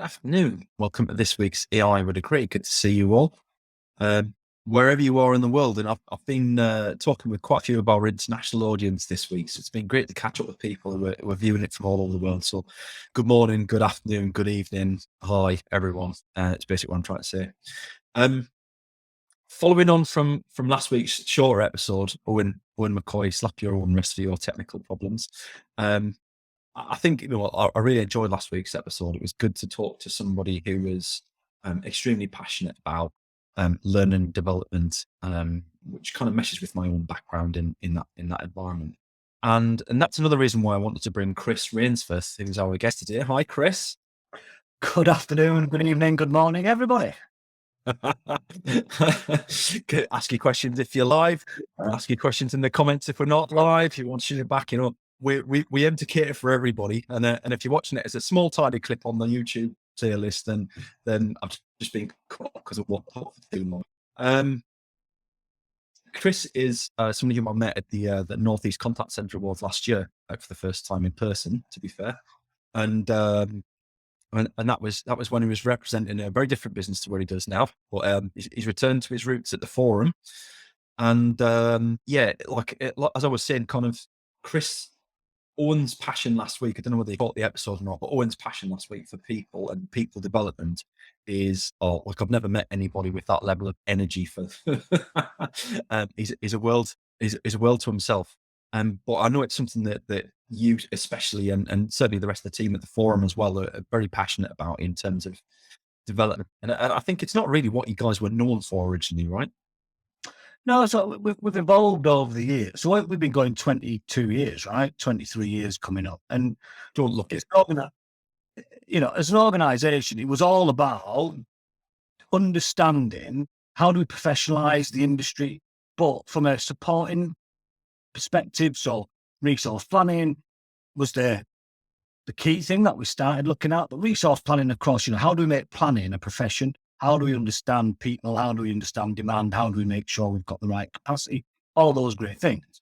Afternoon. Welcome to this week's AI with a Create. Good to see you all, wherever you are in the world. And I've been talking with quite a few of our international audience this week. So it's been great to catch up with people who are viewing it from all over the world. So good morning, good afternoon, good evening. Hi, everyone. It's basically what I'm trying to say. Following on from last week's shorter episode, Owen McCoy, slap your own rest of your technical problems. I think, I really enjoyed last week's episode. It was good to talk to somebody who was extremely passionate about learning and development, which kind of meshes with my own background in that environment. And that's another reason why I wanted to bring Chris Rainsforth, who's our guest today. Hi, Chris. Good afternoon, good evening, good morning, everybody. Ask your questions if you're live. Ask your questions in the comments if we're not live. If you want to shoot it back, we aim to cater for everybody. And if you're watching it as a small, tiny clip on the YouTube tier list, then I've just been cut because of what too long. Chris is somebody whom I met at the Northeast Contact Centre Awards last year for the first time in person, to be fair. And that was when he was representing a very different business to what he does now. But he's returned to his roots at the forum. And as I was saying, kind of Chris Owen's passion last week, I don't know whether you caught the episode or not, but Owen's passion last week for people and people development is, I've never met anybody with that level of energy for, he's a world to himself. But I know it's something that you especially, and certainly the rest of the team at the forum as well, are very passionate about in terms of development. And I think it's not really what you guys were known for originally, right? No, so we've evolved over the years. So we've been going 22 years, right? 23 years coming up. And Don't look it's as an organization, it was all about understanding how do we professionalize the industry, but from a supporting perspective. So resource planning was the key thing that we started looking at, but resource planning across, how do we make planning a profession? How do we understand people? How do we understand demand? How do we make sure we've got the right capacity? All those great things.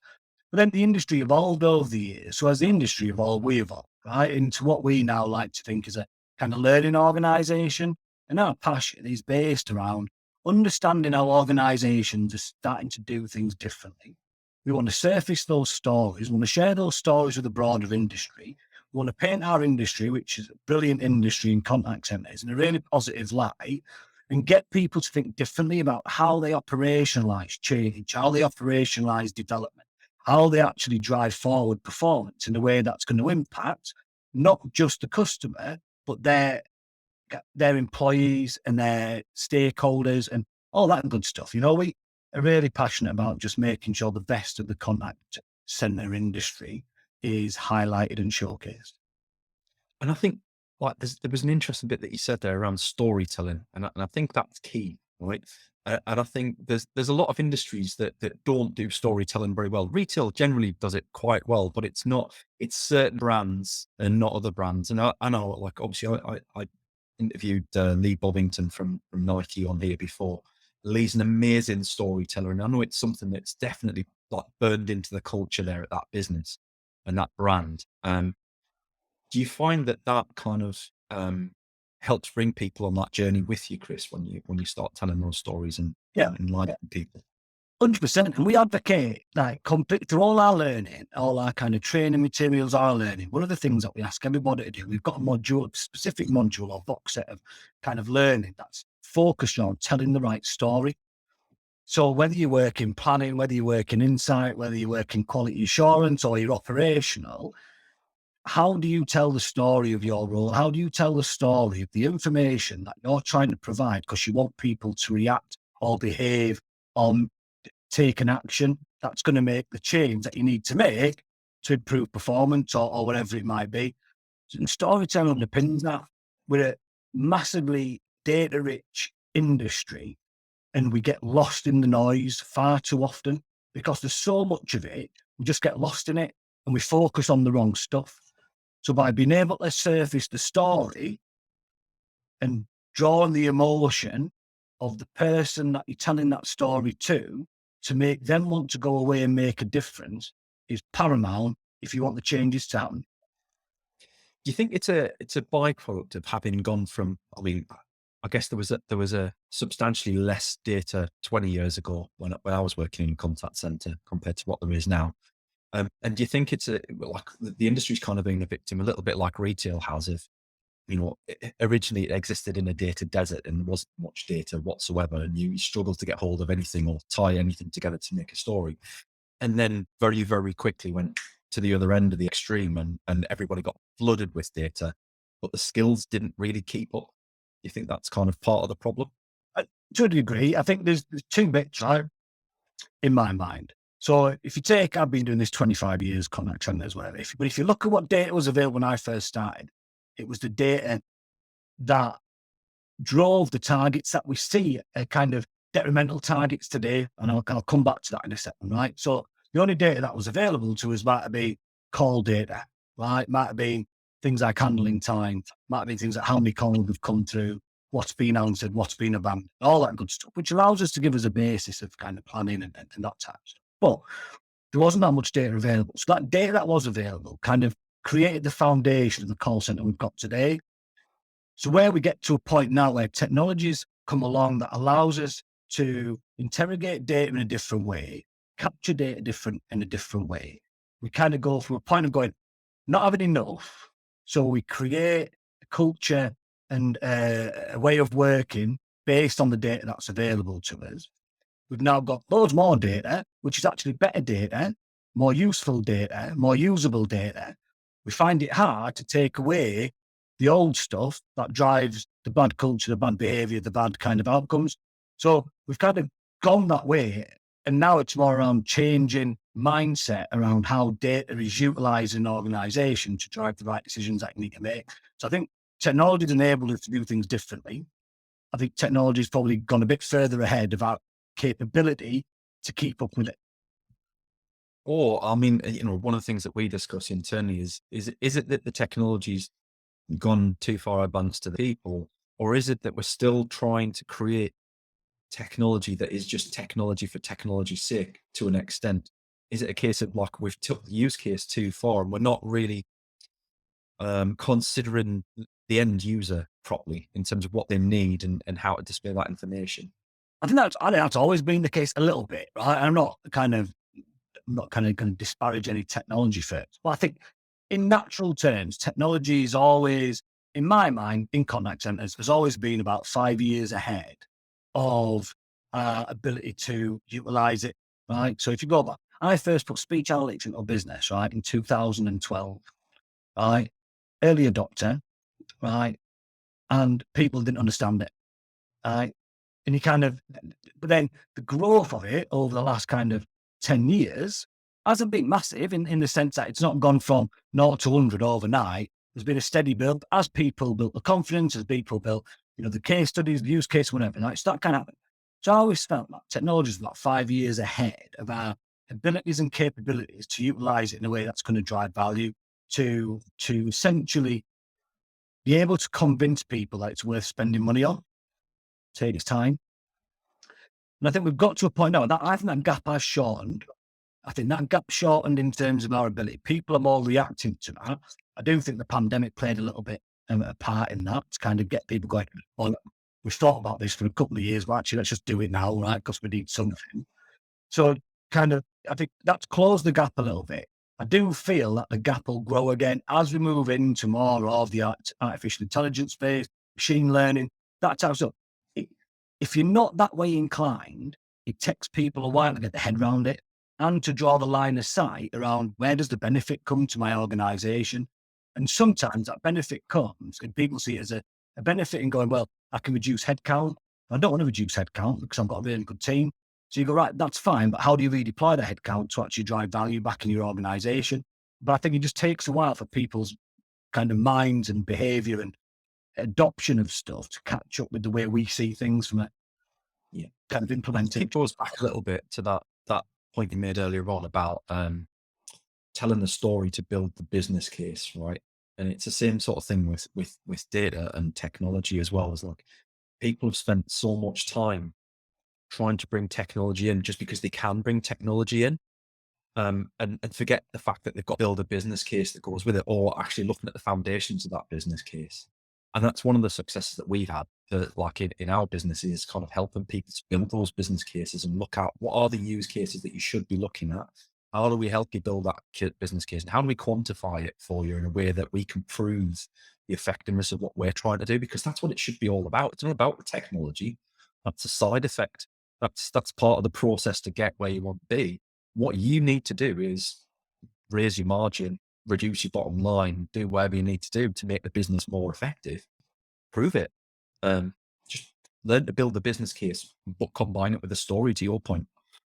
But then the industry evolved over the years. So as the industry evolved, we evolved, right, into what we now like to think is a kind of learning organization. And our passion is based around understanding how organizations are starting to do things differently. We want to surface those stories. We want to share those stories with the broader industry. We want to paint our industry, which is a brilliant industry in contact centres, in a really positive light, and get people to think differently about how they operationalise change, how they operationalise development, how they actually drive forward performance in a way that's going to impact not just the customer, but their employees and their stakeholders and all that good stuff. We are really passionate about just making sure the best of the contact centre industry is highlighted and showcased. And I think there was an interesting bit that you said there around storytelling, and I think that's key, right? And I think there's a lot of industries that don't do storytelling very well. Retail generally does it quite well, but it's certain brands and not other brands. And I know, like, obviously, I interviewed Lee Bovington from Nike on here before. Lee's an amazing storyteller, and I know it's something that's definitely like burned into the culture there at that business and that brand. Do you find that kind of helps bring people on that journey with you, Chris, when you start telling those stories and enlightening people? 100%. And we advocate complete through all our learning, all our kind of training materials, our learning. One of the things that we ask everybody to do, we've got a specific module or box set of kind of learning that's focused on telling the right story. So whether you work in planning, whether you work in insight, whether you work in quality assurance or you're operational, how do you tell the story of your role? How do you tell the story of the information that you're trying to provide because you want people to react or behave or take an action that's going to make the change that you need to make to improve performance or whatever it might be? And storytelling underpins that. We're a massively data-rich industry and we get lost in the noise far too often because there's so much of it. We just get lost in it and we focus on the wrong stuff. So by being able to surface the story and drawing the emotion of the person that you're telling that story to make them want to go away and make a difference is paramount if you want the changes to happen. Do you think it's a byproduct of having gone from? I mean, I guess there was a substantially less data 20 years ago when I was working in a contact center compared to what there is now. And do you think it's like the industry's kind of been a victim, a little bit like retail has, of, you know, originally it existed in a data desert and there wasn't much data whatsoever, and you struggled to get hold of anything or tie anything together to make a story. And then very, very quickly went to the other end of the extreme, and everybody got flooded with data, but the skills didn't really keep up. You think that's kind of part of the problem? To a degree, I think there's two bits, right, in my mind. So if you take, I've been doing this 25 years, contact centers, whatever. But if you look at what data was available when I first started, it was the data that drove the targets that we see, kind of detrimental targets today. And I'll come back to that in a second, right? So the only data that was available to us might have been call data, right? Might have been things like handling time, might have been things like how many calls have come through, what's been answered, what's been abandoned, all that good stuff, which allows us to give us a basis of kind of planning and that type of stuff. But there wasn't that much data available. So that data that was available kind of created the foundation of the call center we've got today. So where we get to a point now where technologies come along that allows us to interrogate data in a different way, capture data in a different way, we kind of go from a point of going, not having enough. So we create a culture and a way of working based on the data that's available to us. We've now got loads more data, which is actually better data, more useful data, more usable data. We find it hard to take away the old stuff that drives the bad culture, the bad behavior, the bad kind of outcomes. So we've kind of gone that way. And now it's more around changing mindset around how data is utilized in an organization to drive the right decisions that you need to make. So I think technology has enabled us to do things differently. I think technology has probably gone a bit further ahead of our capability to keep up with it. Or, I mean, you know, one of the things that we discuss internally is it that the technology's gone too far advanced to the people, or is it that we're still trying to create technology that is just technology for technology's sake to an extent? Is it a case of like we've took the use case too far and we're not really considering the end user properly in terms of what they need and how to display that information? I think that's always been the case a little bit, right? I'm not kind of going to disparage any technology firms, but I think in natural terms, technology is always, in my mind, in contact centers, has always been about 5 years ahead of ability to utilize it, right? So if you go back, I first put speech analytics into business, right, in 2012, right? Early adopter, right? And people didn't understand it, right? And you kind of, but then the growth of it over the last kind of 10 years hasn't been massive in the sense that it's not gone from 0 to 100 overnight. There's been a steady build as people built the confidence, as people built, you know, the case studies, the use case, whatever. Like, it's that kind of, so I always felt that technology is about 5 years ahead of our abilities and capabilities to utilize it in a way that's going to drive value, to essentially be able to convince people that it's worth spending money on. Take its time. And I think we've got to a point now that I think that gap has shortened. I think that gap shortened in terms of our ability. People are more reacting to that. I do think the pandemic played a little bit a part in that to kind of get people going, well, we've thought about this for a couple of years, but actually let's just do it now, right? Because we need something. So kind of, I think that's closed the gap a little bit. I do feel that the gap will grow again as we move into more of the artificial intelligence space, machine learning, that type of stuff. If you're not that way inclined, it takes people a while to get their head around it and to draw the line of sight around where does the benefit come to my organization. And sometimes that benefit comes and people see it as a benefit in going, well, I can reduce headcount. I don't want to reduce headcount because I've got a really good team. So you go, right, that's fine, but how do you redeploy the headcount to actually drive value back in your organization? But I think it just takes a while for people's kind of minds and behavior and adoption of stuff to catch up with the way we see things from a kind of implementing. It goes back a little bit to that point you made earlier on about telling the story to build the business case, right? And it's the same sort of thing with data and technology as well. As like people have spent so much time trying to bring technology in just because they can bring technology in, and forget the fact that they've got to build a business case that goes with it, or actually looking at the foundations of that business case. And that's one of the successes that we've had, like in our business, is kind of helping people to build those business cases and look at what are the use cases that you should be looking at. How do we help you build that business case, and how do we quantify it for you in a way that we can prove the effectiveness of what we're trying to do? Because that's what it should be all about. It's not about the technology. That's a side effect. That's part of the process to get where you want to be. What you need to do is raise your margin, reduce your bottom line, do whatever you need to do to make the business more effective. Prove it. Just learn to build the business case, but combine it with a story, to your point.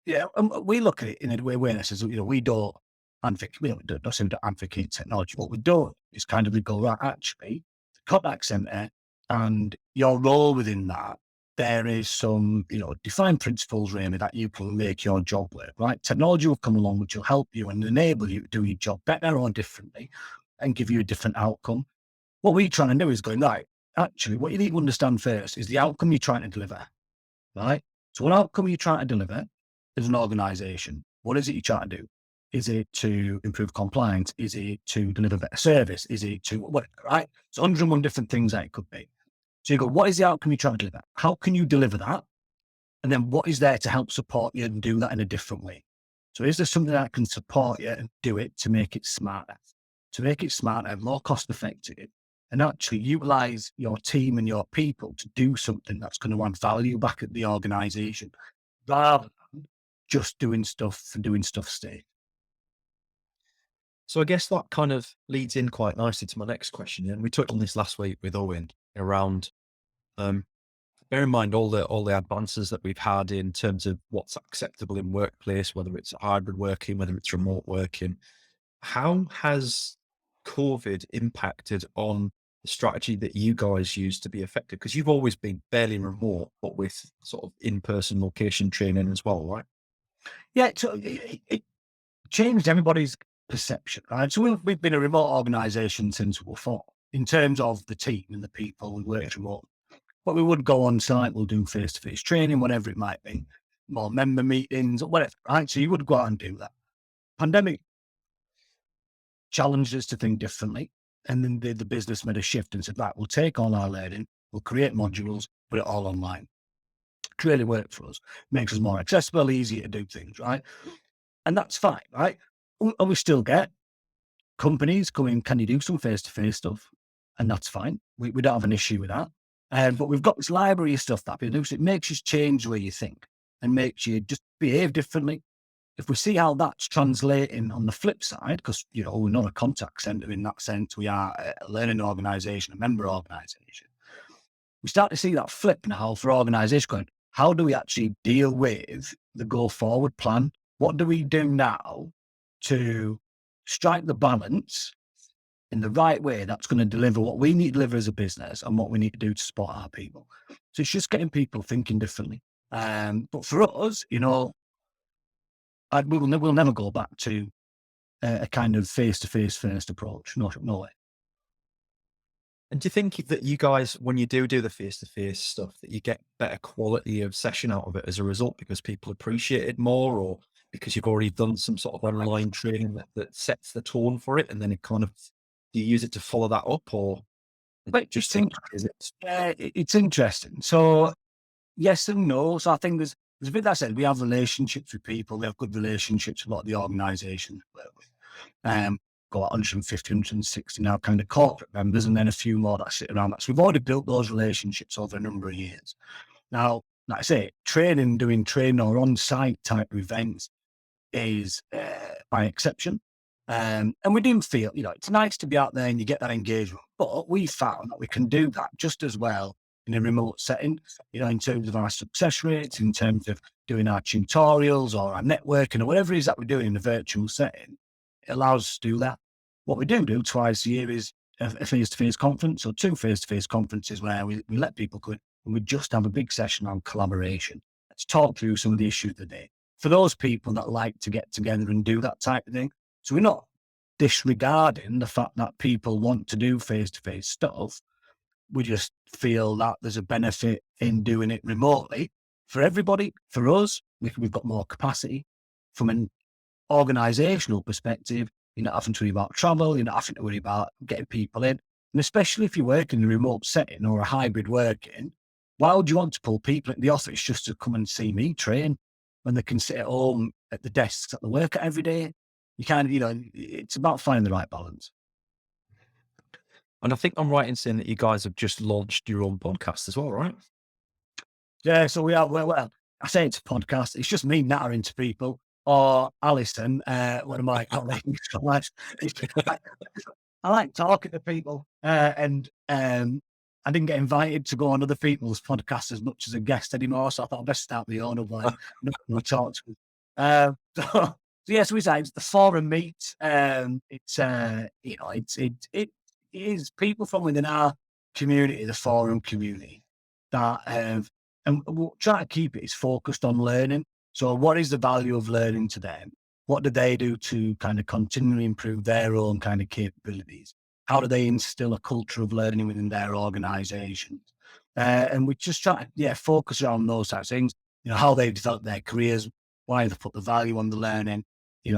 Yeah, we look at it in a way where this is, we don't advocate, we don't seem to advocate technology. What we don't is kind of we go, right, actually, the contact center and your role within that, there is some, defined principles really that you can make your job work, right? Technology will come along, which will help you and enable you to do your job better or differently and give you a different outcome. What we're trying to do is going, right, actually, what you need to understand first is the outcome you're trying to deliver, right? So what outcome are you trying to deliver as an organization? What is it you're trying to do? Is it to improve compliance? Is it to deliver better service? Is it to what, right? So 101 different things that it could be. So you go, what is the outcome you're trying to deliver? How can you deliver that? And then what is there to help support you and do that in a different way? So is there something that can support you and do it to make it smarter, more cost effective, and actually utilize your team and your people to do something that's going to add value back at the organization rather than just doing stuff for doing stuff's sake. So I guess that kind of leads in quite nicely to my next question. And we touched on this last week with Owen around, bear in mind all the advances that we've had in terms of what's acceptable in workplace, whether it's hybrid working, whether it's remote working. How has COVID impacted on the strategy that you guys use to be effective? Because you've always been fairly remote, but with sort of in-person location training as well, right? Yeah, so it changed everybody's perception, right? So we've been a remote organization since we were four in terms of the team and the people we worked remote. But we would go on site, we'll do face-to-face training, whatever it might be, more member meetings, whatever, right? So you would go out and do that. Pandemic challenged us to think differently. And then the business made a shift and said, right, we'll take all our learning, we'll create modules, put it all online. It really worked for us. Makes us more accessible, easier to do things, right? And that's fine, right? And we still get companies coming, can you do some face-to-face stuff? And that's fine. We don't have an issue with that. But we've got this library of stuff that people do. So it makes you change the way you think and makes you just behave differently. If we see how that's translating on the flip side, because, we're not a contact center in that sense, we are a learning organization, a member organization. We start to see that flip now for organizations going, how do we actually deal with the go forward plan? What do we do now to strike the balance in the right way that's going to deliver what we need to deliver as a business and what we need to do to support our people? So it's just getting people thinking differently. But for us, we'll never go back to a kind of face-to-face first approach. No way. And do you think that you guys, when you do the face-to-face stuff, that you get better quality of session out of it as a result because people appreciate it more, or because you've already done some sort of online training that sets the tone for it, and then it kind of, do you use it to follow that up, or But just is it? it's interesting. So yes and no. So I think there's a bit that I said, we have relationships with people. We have good relationships with a lot of the organizations we work with. Got 150, 160 now kind of corporate members, and then a few more that sit around that. So we've already built those relationships over a number of years. Now, like I say, doing training or on-site type events is by exception. And we do feel, it's nice to be out there and you get that engagement, but we found that we can do that just as well in a remote setting, in terms of our success rates, in terms of doing our tutorials or our networking or whatever it is that we're doing in a virtual setting. It allows us to do that. What we do twice a year is a face-to-face conference or two face-to-face conferences where we let people go in and we just have a big session on collaboration. Let's talk through some of the issues of the day. For those people that like to get together and do that type of thing. So we're not disregarding the fact that people want to do face-to-face stuff. We just feel that there's a benefit in doing it remotely for everybody. For us, we've got more capacity from an organizational perspective, you're not having to worry about travel, you're not having to worry about getting people in. And especially if you work in a remote setting or a hybrid working, why would you want to pull people into the office just to come and see me train when they can sit at home at the desks that they work at every day? You kind of, it's about finding the right balance. And I think I'm right in saying that you guys have just launched your own podcast as well, right? Yeah, so we are, well, I say it's a podcast. It's just me nattering to people, or Alison, one of my colleagues. I like talking to people, and I didn't get invited to go on other people's podcasts as much as a guest anymore. So I thought I'd best start my own. Of like, no talk to them. So yes, we say it's the forum meet. It's it is people from within our community, the forum community, that and we'll try to keep it is focused on learning. So what is the value of learning to them? What do they do to kind of continually improve their own kind of capabilities? How do they instill a culture of learning within their organizations? And we just try to, focus on those types of things, how they develop their careers, why they put the value on the learning,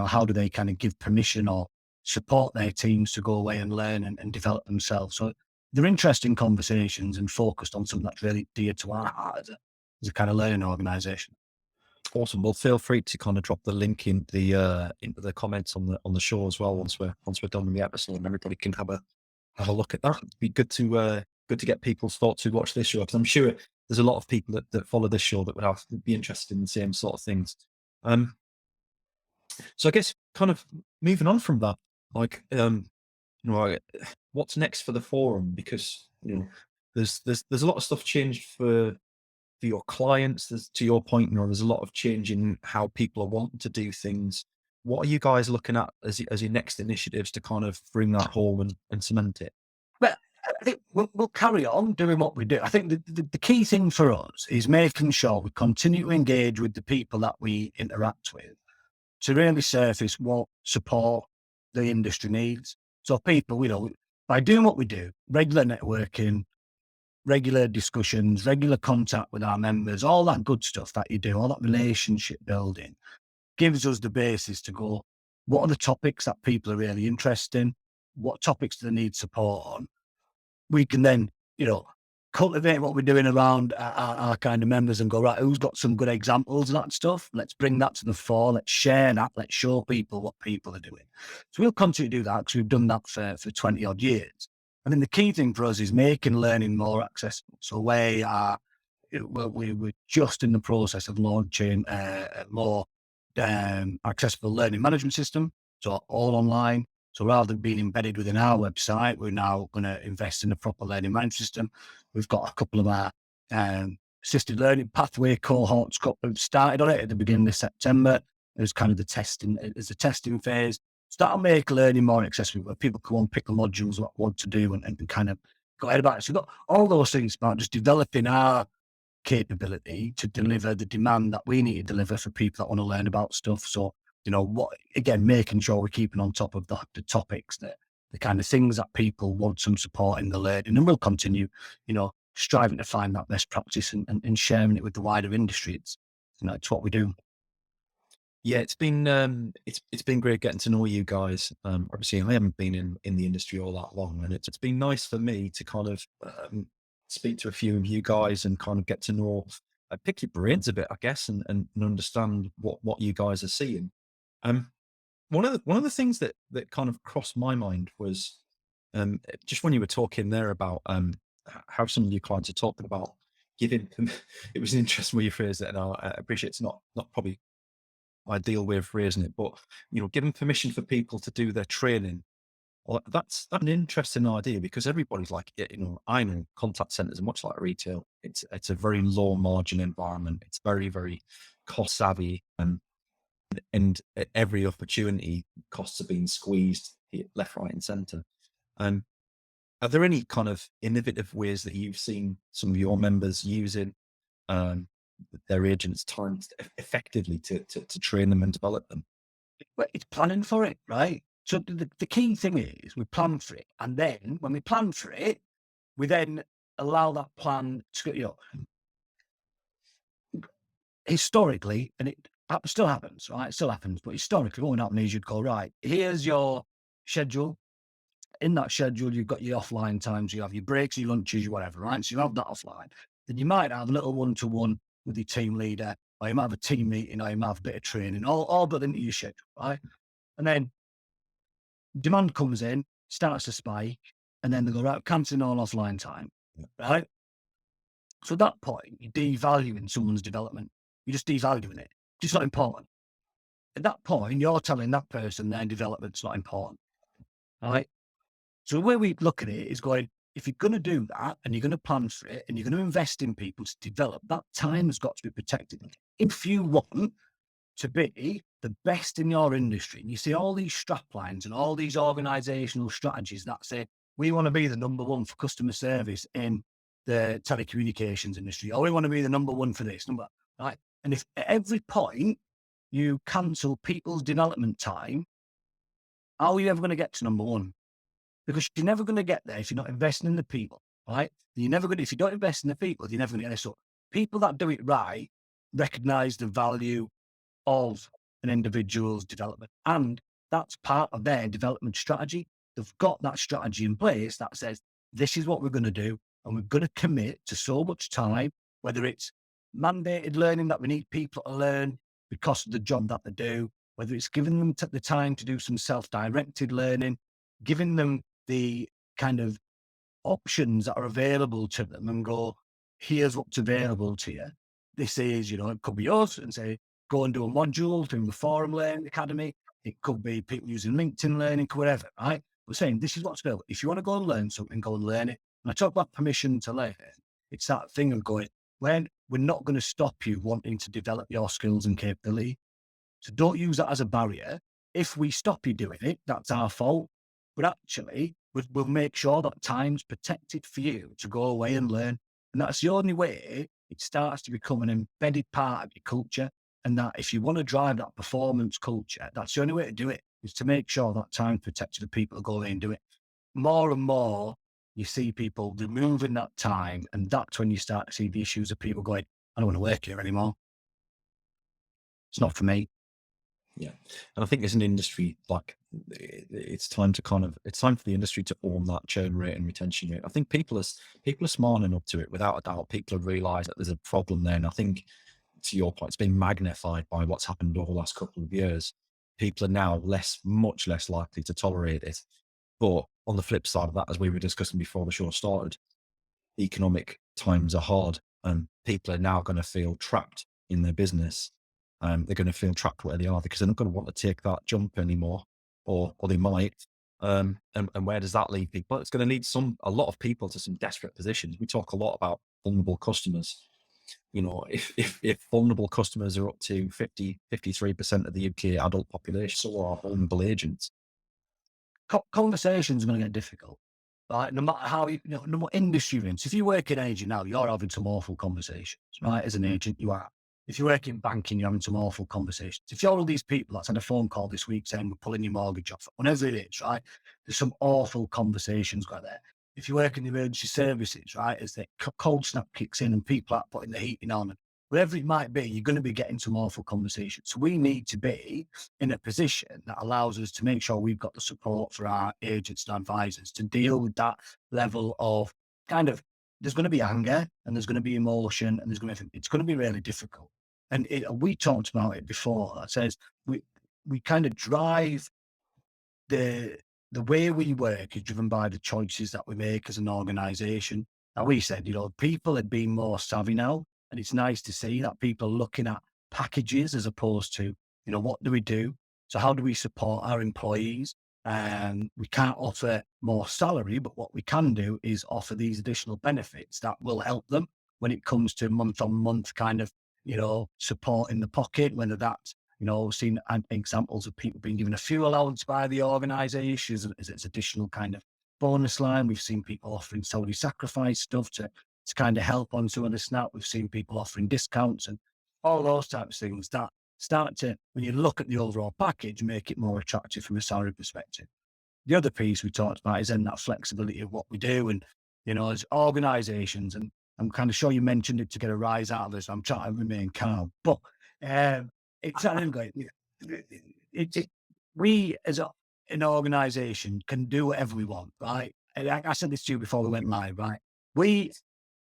how do they kind of give permission or support their teams to go away and learn and develop themselves. So they're interesting conversations and focused on something that's really dear to our heart as a kind of learning organization. Awesome. Well, feel free to kind of drop the link in into the comments on the show as well once we're done with the episode, and everybody can have a look at that. It'd be good to get people's thoughts who watch this show, because I'm sure there's a lot of people that follow this show that would be interested in the same sort of things. So I guess kind of moving on from that, like what's next for the forum? Because there's a lot of stuff changed for your clients. There's, to your point, there's a lot of change in how people are wanting to do things. What are you guys looking at as your next initiatives to kind of bring that home and cement it? But I think we'll carry on doing what we do. I think the key thing for us is making sure we continue to engage with the people that we interact with to really surface what support the industry needs. So people, by doing what we do, regular networking, regular discussions, regular contact with our members, all that good stuff that you do, all that relationship building gives us the basis to go, what are the topics that people are really interested in? What topics do they need support on? We can then, cultivate what we're doing around our kind of members and go, right, who's got some good examples of that stuff? Let's bring that to the fore. Let's share that. Let's show people what people are doing. So we'll continue to do that because we've done that for 20 odd years. I think the key thing for us is making learning more accessible. So we're just in the process of launching a more accessible learning management system. So all online. So rather than being embedded within our website, we're now going to invest in a proper learning management system. We've got a couple of our assisted learning pathway cohorts started on it at the beginning of September. There's kind of the testing phase. Start to make learning more accessible, where people can pick the modules what want to do and kind of go ahead about it. So we've got all those things about just developing our capability to deliver the demand that we need to deliver for people that want to learn about stuff. So, making sure we're keeping on top of the topics, the kind of things that people want some support in the learning, and we'll continue, striving to find that best practice and sharing it with the wider industry. It's what we do. Yeah, it's been great getting to know you guys. Obviously, I haven't been in the industry all that long, and it's been nice for me to kind of speak to a few of you guys and kind of get to know, pick your brains a bit, I guess, and understand what you guys are seeing. One of the things that kind of crossed my mind was just when you were talking there about how some of your clients are talking about giving. It was interesting way you phrased it, and I appreciate it's not probably ideal way of phrasing it, but giving permission for people to do their training. Well, that's an interesting idea, because everybody's like, I know contact centers are much like retail. It's a very low margin environment. It's very, very cost savvy, and at every opportunity, costs are being squeezed left, right, and center. Are there any kind of innovative ways that you've seen some of your members using their agents' time effectively to train them and develop them? Well, it's planning for it, right? So the key thing is we plan for it. And then when we plan for it, we then allow that plan to, historically, and Still happens, right? It still happens. But historically, what would happen is you'd go, right, here's your schedule. In that schedule, you've got your offline times, you have your breaks, your lunches, your whatever, right? So you have that offline. Then you might have a little one-to-one with your team leader, or you might have a team meeting, or you might have a bit of training, all built into your schedule, right? And then demand comes in, starts to spike, and then they go, right, cancelling all offline time, right? So at that point, you're devaluing someone's development. You're just devaluing it. It's not important. At that point, you're telling that person their development's not important, right? So the way we look at it is going, if you're going to do that and you're going to plan for it and you're going to invest in people to develop, that time has got to be protected. If you want to be the best in your industry, and you see all these strap lines and all these organizational strategies that say, we want to be the number one for customer service in the telecommunications industry, or we want to be the number one for this, right? And if at every point you cancel people's development time, how are you ever going to get to number one? Because you're never going to get there if you're not investing in the people, right? You're never going to, if you don't invest in the people, you're never going to get there. So people that do it right recognize the value of an individual's development. And that's part of their development strategy. They've got that strategy in place that says, this is what we're going to do. And we're going to commit to so much time, whether it's mandated learning that we need people to learn because of the job that they do, whether it's giving them the time to do some self-directed learning, giving them the kind of options that are available to them and go, here's what's available to you. This is, it could be us and say, go and do a module through the Forum Learning Academy. It could be people using LinkedIn Learning, whatever, right? We're saying this is what's available. If you want to go and learn something, go and learn it. And I talk about permission to learn. It's that thing of going, when we're not going to stop you wanting to develop your skills and capability. So don't use that as a barrier. If we stop you doing it, that's our fault. But actually, we'll make sure that time's protected for you to go away and learn. And that's the only way it starts to become an embedded part of your culture. And that if you want to drive that performance culture, that's the only way to do it, is to make sure that time's protected for people to go away and do it. More and more, you see people removing that time. And that's when you start to see the issues of people going, I don't want to work here anymore. It's not for me. Yeah. And I think as an industry, like it's time for the industry to own that churn rate and retention rate. I think people are smart enough to it, without a doubt. People have realized that there's a problem there. And I think, to your point, it's been magnified by what's happened over the last couple of years. People are now much less likely to tolerate it. But on the flip side of that, as we were discussing before the show started, economic times are hard and people are now going to feel trapped in their business. They're going to feel trapped where they are because they're not going to want to take that jump anymore, or they might. And where does that leave people? It's going to lead a lot of people to some desperate positions. We talk a lot about vulnerable customers. If vulnerable customers are up to 53% of the UK adult population, so are vulnerable agents. Conversations are going to get difficult, right? No matter how no matter what industry you're in. So if you work in agent now, you're having some awful conversations, right? As an agent, you are. If you work in banking, you're having some awful conversations. If you're all these people that's had a phone call this week saying we're pulling your mortgage off, whatever it is, right? There's some awful conversations going there. If you work in the emergency services, right, as the cold snap kicks in and people are putting the heating on, and whatever it might be, you're going to be getting some awful conversations. So we need to be in a position that allows us to make sure we've got the support for our agents and advisors to deal with that level of there's going to be anger and there's going to be emotion and it's going to be really difficult. And we talked about it before. That says we kind of drive the way we work is driven by the choices that we make as an organization. And we said, people are being more savvy now, and it's nice to see that people are looking at packages as opposed to, what do we do? So how do we support our employees? And we can't offer more salary, but what we can do is offer these additional benefits that will help them when it comes to month on month support in the pocket, whether that's, we've seen examples of people being given a fuel allowance by the organisations as its additional kind of bonus line. We've seen people offering salary sacrifice stuff to kind of help on some of the snap. We've seen people offering discounts and all those types of things that start to, when you look at the overall package, make it more attractive from a salary perspective. The other piece we talked about is then that flexibility of what we do. And, as organisations, and I'm kind of sure you mentioned it to get a rise out of this, I'm trying to remain calm, but it's I'm going. We as an organisation can do whatever we want, right? And I said this to you before we went live, right? We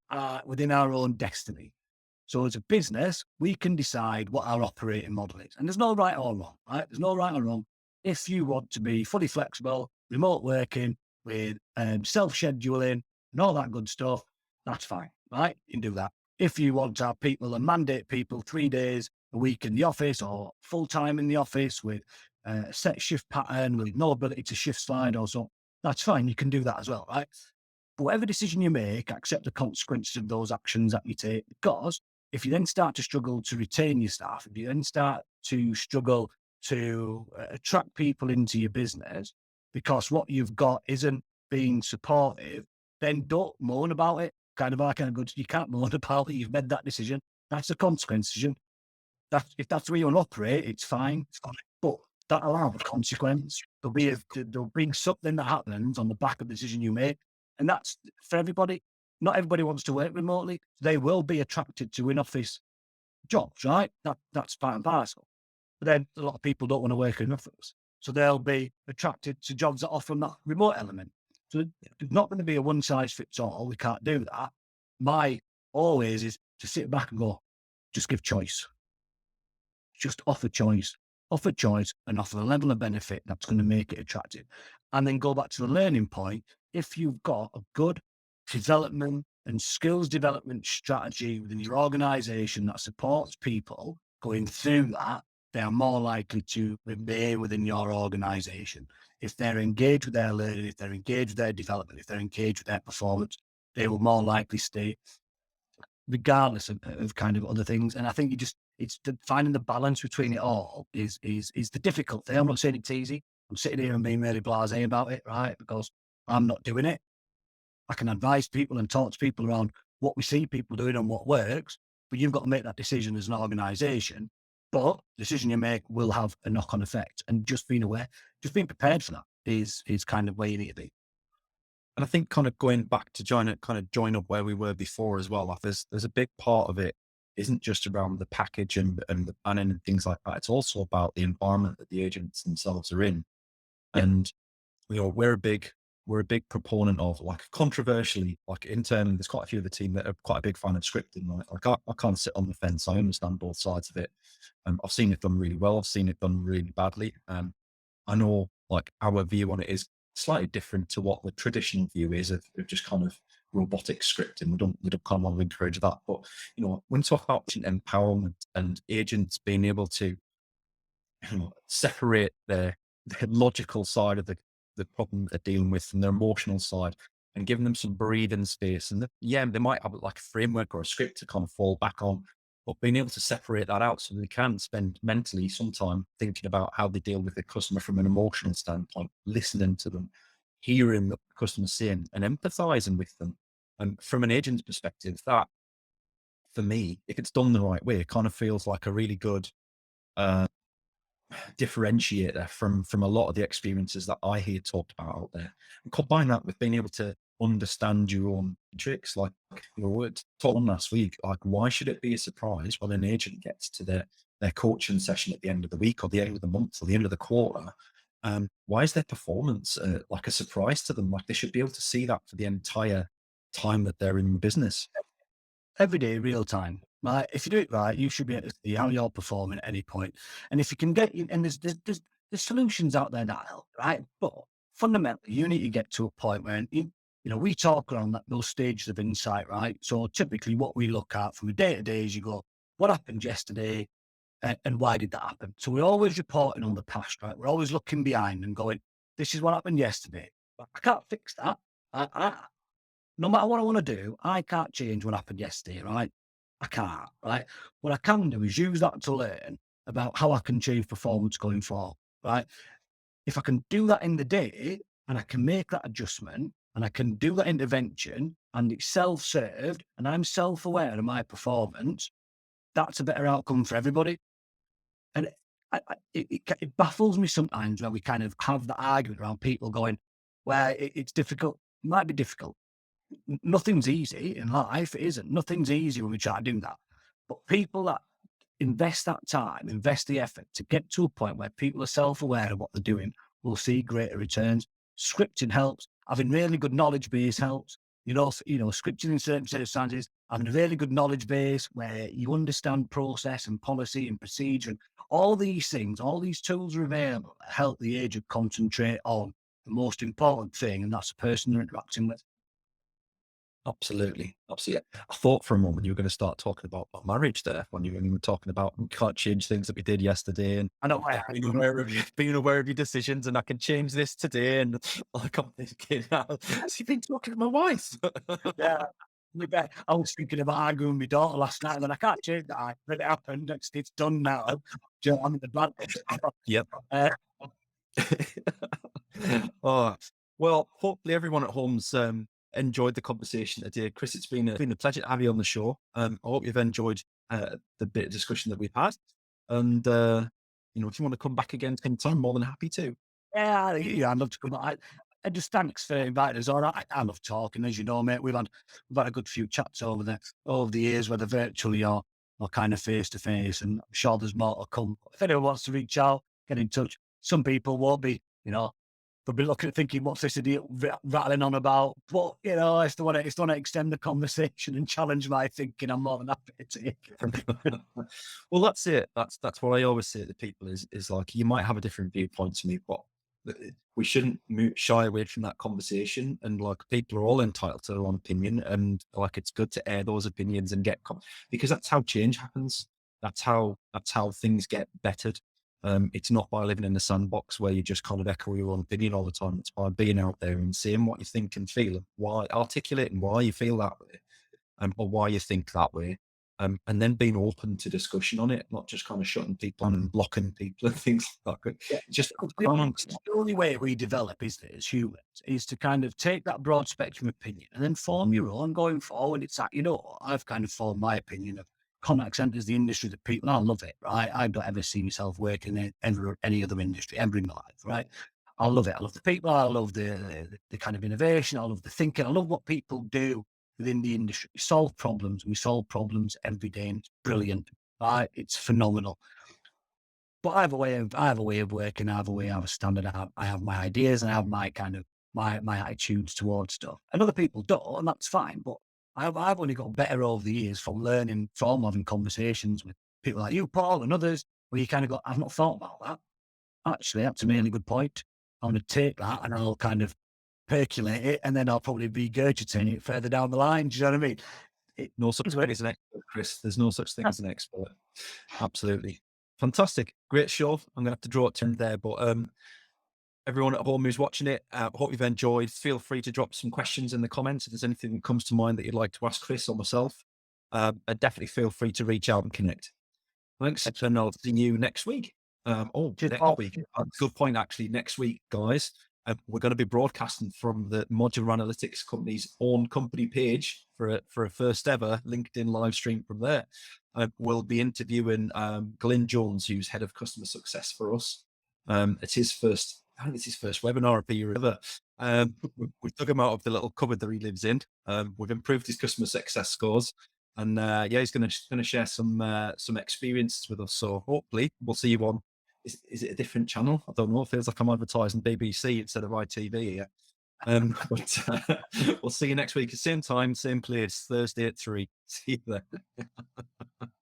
are within our own destiny. So as a business, we can decide what our operating model is, and there's no right or wrong, right? There's no right or wrong. If you want to be fully flexible, remote working with self-scheduling and all that good stuff, that's fine, right? You can do that. If you want to have people and mandate people 3 days a week in the office or full time in the office with a set shift pattern with no ability to shift slide or so, that's fine. You can do that as well, right? But whatever decision you make, accept the consequences of those actions that you take, because if you then start to struggle to retain your staff, if you then start to struggle to attract people into your business because what you've got isn't being supportive, then don't moan about it. You can't moan about it. You've made that decision. That's a consequence decision. If that's the way you want to operate, it's fine. But that'll have a consequence. There'll be something that happens on the back of the decision you make. And that's for everybody. Not everybody wants to work remotely. They will be attracted to in-office jobs, right? That's part and parcel. But then a lot of people don't want to work in office. So they'll be attracted to jobs that offer that remote element. So there's not going to be a one size fits all. We can't do that. My always is to sit back and go, just give choice. Just offer choice and offer a level of benefit that's going to make it attractive. And then go back to the learning point. If you've got a good development and skills development strategy within your organization that supports people going through that, they are more likely to remain within your organization. If they're engaged with their learning, if they're engaged with their development, if they're engaged with their performance, they will more likely stay regardless of kind of other things. And I think it's finding the balance between it all is the difficult thing. I'm not saying it's easy. I'm sitting here and being really blasé about it, right? Because I'm not doing it. I can advise people and talk to people around what we see people doing and what works, but you've got to make that decision as an organization. But the decision you make will have a knock-on effect, and just being aware, just being prepared for that is kind of where you need to be. And I think kind of going back to join up where we were before as well, like there's a big part of it isn't just around the package and the planning and things like that. It's also about the environment that the agents themselves are in. Yep. And we're a big proponent of, like, controversially, like internally, there's quite a few of the team that are quite a big fan of scripting, right? Like I can't sit on the fence. I understand both sides of it. I've seen it done really well. I've seen it done really badly. I know, like, our view on it is slightly different to what the traditional view is of just kind of robotic scripting. We don't kind of want to encourage that. But, when we talk about empowerment and agents being able to separate their logical side of the problem that they're dealing with from their emotional side, and giving them some breathing space. And they might have like a framework or a script to kind of fall back on, but being able to separate that out so they can spend mentally some time thinking about how they deal with the customer from an emotional standpoint, listening to them, hearing what the customer's saying and empathizing with them. And from an agent's perspective, that, for me, if it's done the right way, it kind of feels like a really good differentiator from a lot of the experiences that I hear talked about out there. And combine that with being able to understand your own tricks, like we were talking last week, like, why should it be a surprise when an agent gets to their coaching session at the end of the week or the end of the month or the end of the quarter? Why is their performance like a surprise to them? Like, they should be able to see that for the entire time that they're in business. Every day, real time. Right? If you do it right, you should be able to see how you're performing at any point. And if you can get, and there's solutions out there that help, right? But fundamentally, you need to get to a point where we talk around those stages of insight, right? So typically, what we look at from a day to day is you go, what happened yesterday, and why did that happen? So we're always reporting on the past, right? We're always looking behind and going, this is what happened yesterday. But I can't fix that. No matter what I want to do, I can't change what happened yesterday, right? I can't, right? What I can do is use that to learn about how I can change performance going forward, right? If I can do that in the day and I can make that adjustment and I can do that intervention and it's self-served and I'm self-aware of my performance, that's a better outcome for everybody. And it baffles me sometimes when we kind of have the argument around people going, well, it's difficult. It might be difficult. Nothing's easy in life. It isn't. Nothing's easy when we try to do that. But people that invest that time, invest the effort to get to a point where people are self-aware of what they're doing, we'll see greater returns. Scripting helps. Having really good knowledge base helps. Scripting in certain circumstances, having a really good knowledge base where you understand process and policy and procedure and all these things, all these tools are available to help the agent concentrate on the most important thing, and that's the person they're interacting with. Absolutely. Absolutely. I thought for a moment you were going to start talking about marriage there when you were talking about we can't change things that we did yesterday, and I know I being aware of your decisions, and I can change this today. And like I'm thinking, has he been talking to my wife? yeah. I was thinking about arguing with my daughter last night, and then I can't change that. I let it happen. It's done now. Do you know, I'm in the bad. Yep. Uh, Oh, well, hopefully everyone at home's enjoyed the conversation today. Chris, it's been a pleasure to have you on the show. I hope you've enjoyed the bit of discussion that we've had. And, if you want to come back again sometime, more than happy to. yeah, I'd love to come. I just thanks for inviting us. All right, I love talking, as you know, mate. We've had a good few chats over the years, whether virtually or kind of face to face, and I'm sure there's more to come. If anyone wants to reach out, get in touch. Some people won't be, they'll be looking at thinking, what's this idiot rattling on about? But if they want to extend the conversation and challenge my thinking, I'm more than happy to take it. Well, that's it. That's what I always say to people is like, you might have a different viewpoint to me, but we shouldn't shy away from that conversation. And like, people are all entitled to their own opinion, and like, it's good to air those opinions and because that's how change happens. That's how things get bettered. It's not by living in a sandbox where you just kind of echo your own opinion all the time. It's by being out there and saying what you think and feel, and articulating why you feel that way, or why you think that way. And then being open to discussion on it, not just kind of shutting people on and blocking people and things like that. Yeah. Just The only way we develop, isn't it, as humans, is to kind of take that broad spectrum opinion and then form your own going forward. It's like, I've kind of formed my opinion of contact centers, the industry that people, I love it, right? I don't ever see myself working in any other industry ever in my life, right? I love it. I love the people. I love the kind of innovation. I love the thinking. I love what people do within the industry. We solve problems. We solve problems every day, and it's brilliant. Right? It's phenomenal. But I have a way of working. I have a standard. I have my ideas, and I have my kind of my attitudes towards stuff. And other people don't, and that's fine. But I've only got better over the years from learning, from having conversations with people like you, Paul, and others, where you kind of go, I've not thought about that. Actually, that's a really good point. I'm going to take that and I'll kind of percolate it, and then I'll probably regurgitate it further down the line. Do you know what I mean? No such thing as an expert, Chris. There's no such thing as an expert. Absolutely. Fantastic. Great show. I'm going to have to draw it to end there, but everyone at home who's watching it, hope you've enjoyed. Feel free to drop some questions in the comments if there's anything that comes to mind that you'd like to ask Chris or myself. And definitely feel free to reach out and connect. Thanks, and I'll see you next week. Next week. Good point, actually. Next week, guys, we're going to be broadcasting from the Modular Analytics Company's own company page for a first ever LinkedIn live stream from there. We'll be interviewing Glenn Jones, who's head of customer success for us. It's his first. I think it's his first webinar appearance ever. We took him out of the little cupboard that he lives in. We've improved his customer success scores. And he's going to share some experiences with us. So hopefully we'll see you on. Is it a different channel? I don't know. It feels like I'm advertising BBC instead of ITV here. But we'll see you next week at the same time, same place, Thursday at 3. See you there.